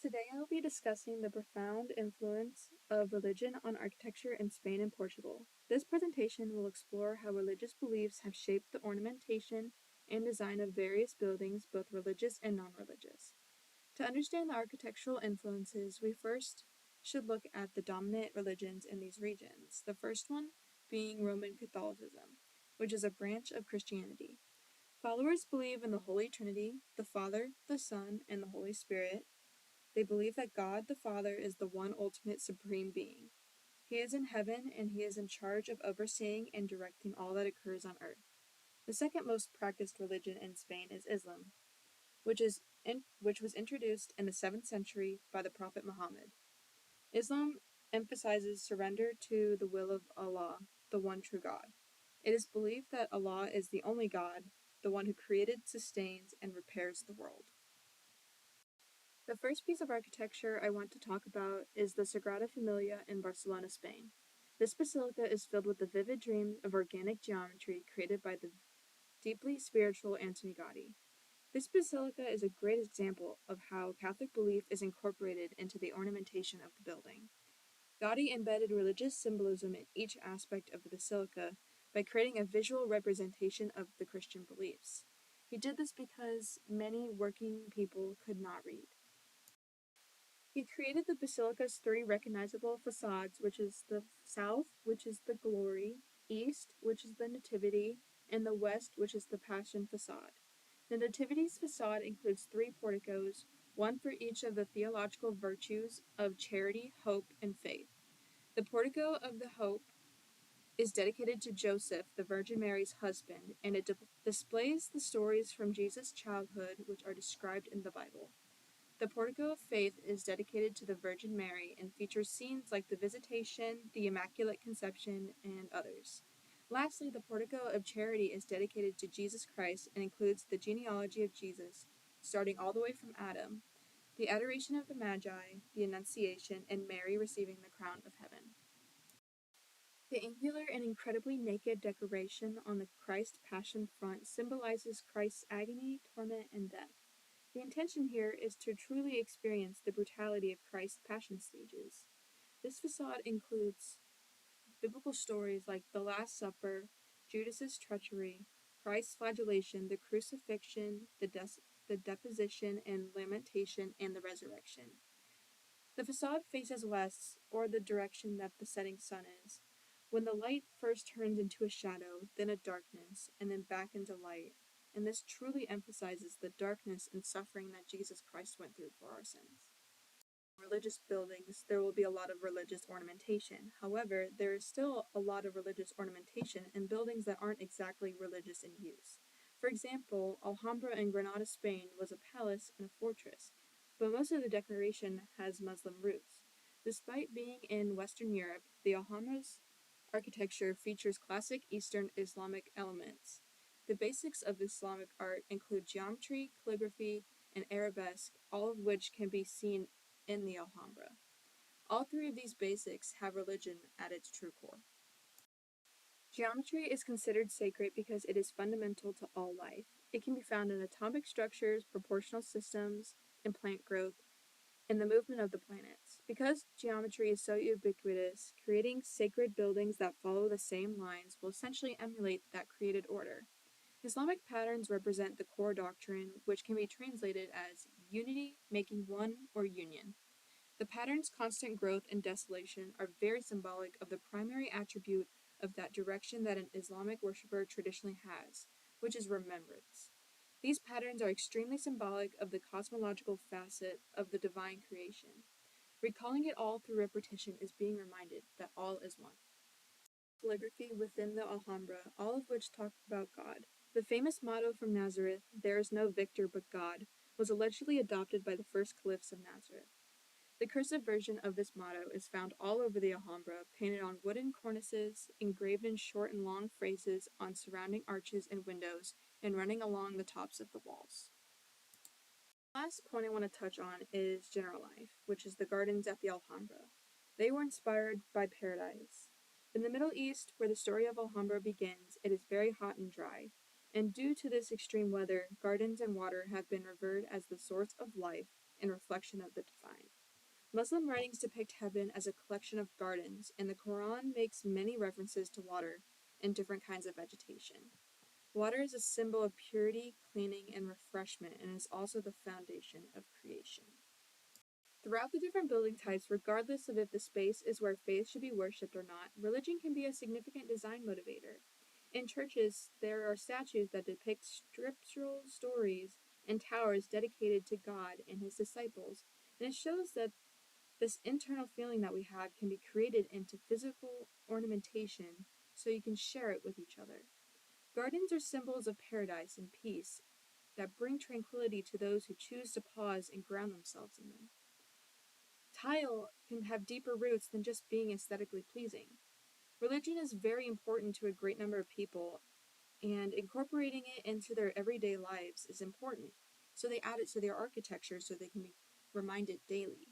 Today I will be discussing the profound influence of religion on architecture in Spain and Portugal. This presentation will explore how religious beliefs have shaped the ornamentation and design of various buildings, both religious and non-religious. To understand the architectural influences, we first should look at the dominant religions in these regions, the first one being Roman Catholicism, which is a branch of Christianity. Followers believe in the Holy Trinity, the Father, the Son, and the Holy Spirit. They believe that God the Father is the one ultimate supreme being. He is in heaven and he is in charge of overseeing and directing all that occurs on earth. The second most practiced religion in Spain is Islam, which was introduced in the 7th century by the Prophet Muhammad. Islam emphasizes surrender to the will of Allah, the one true God. It is believed that Allah is the only God, the one who created, sustains, and repairs the world. The first piece of architecture I want to talk about is the Sagrada Familia in Barcelona, Spain. This basilica is filled with the vivid dreams of organic geometry created by the deeply spiritual Antoni Gaudi. This basilica is a great example of how Catholic belief is incorporated into the ornamentation of the building. Gaudi embedded religious symbolism in each aspect of the basilica by creating a visual representation of the Christian beliefs. He did this because many working people could not read. He created the basilica's three recognizable facades, which is the south, which is the Glory, east, which is the Nativity, and the west, which is the Passion facade. The Nativity's facade includes three porticos, one for each of the theological virtues of charity, hope, and faith. The portico of the Hope is dedicated to Joseph, the Virgin Mary's husband, and it displays the stories from Jesus' childhood which are described in the Bible. The Portico of Faith is dedicated to the Virgin Mary and features scenes like the Visitation, the Immaculate Conception, and others. Lastly, the Portico of Charity is dedicated to Jesus Christ and includes the genealogy of Jesus, starting all the way from Adam, the adoration of the Magi, the Annunciation, and Mary receiving the crown of heaven. The angular and incredibly naked decoration on the Christ Passion front symbolizes Christ's agony, torment, and death. The intention here is to truly experience the brutality of Christ's passion stages. This facade includes biblical stories like the Last Supper, Judas's treachery, Christ's flagellation, the crucifixion, the deposition and lamentation, and the resurrection. The facade faces west, or the direction that the setting sun is. When the light first turns into a shadow, then a darkness, and then back into light, and this truly emphasizes the darkness and suffering that Jesus Christ went through for our sins. In religious buildings, there will be a lot of religious ornamentation. However, there is still a lot of religious ornamentation in buildings that aren't exactly religious in use. For example, Alhambra in Granada, Spain was a palace and a fortress, but most of the decoration has Muslim roots. Despite being in Western Europe, the Alhambra's architecture features classic Eastern Islamic elements. The basics of Islamic art include geometry, calligraphy, and arabesque, all of which can be seen in the Alhambra. All three of these basics have religion at its true core. Geometry is considered sacred because it is fundamental to all life. It can be found in atomic structures, proportional systems, and plant growth, and the movement of the planets. Because geometry is so ubiquitous, creating sacred buildings that follow the same lines will essentially emulate that created order. Islamic patterns represent the core doctrine, which can be translated as unity, making one, or union. The pattern's constant growth and desolation are very symbolic of the primary attribute of that direction that an Islamic worshipper traditionally has, which is remembrance. These patterns are extremely symbolic of the cosmological facet of the divine creation. Recalling it all through repetition is being reminded that all is one. Calligraphy within the Alhambra, all of which talk about God. The famous motto from Nazareth, "There is no victor but God," was allegedly adopted by the first caliphs of Nazareth. The cursive version of this motto is found all over the Alhambra, painted on wooden cornices, engraved in short and long phrases on surrounding arches and windows, and running along the tops of the walls. The last point I want to touch on is general life, which is the gardens at the Alhambra. They were inspired by paradise. In the Middle East, where the story of Alhambra begins, it is very hot and dry, and due to this extreme weather, gardens and water have been revered as the source of life, and reflection of the divine. Muslim writings depict heaven as a collection of gardens, and the Quran makes many references to water and different kinds of vegetation. Water is a symbol of purity, cleaning, and refreshment, and is also the foundation of creation. Throughout the different building types, regardless of if the space is where faith should be worshipped or not, religion can be a significant design motivator. In churches, there are statues that depict scriptural stories and towers dedicated to God and his disciples, and it shows that this internal feeling that we have can be created into physical ornamentation so you can share it with each other. Gardens are symbols of paradise and peace that bring tranquility to those who choose to pause and ground themselves in them. Tile can have deeper roots than just being aesthetically pleasing. Religion is very important to a great number of people, and incorporating it into their everyday lives is important. So they add it to their architecture so they can be reminded daily.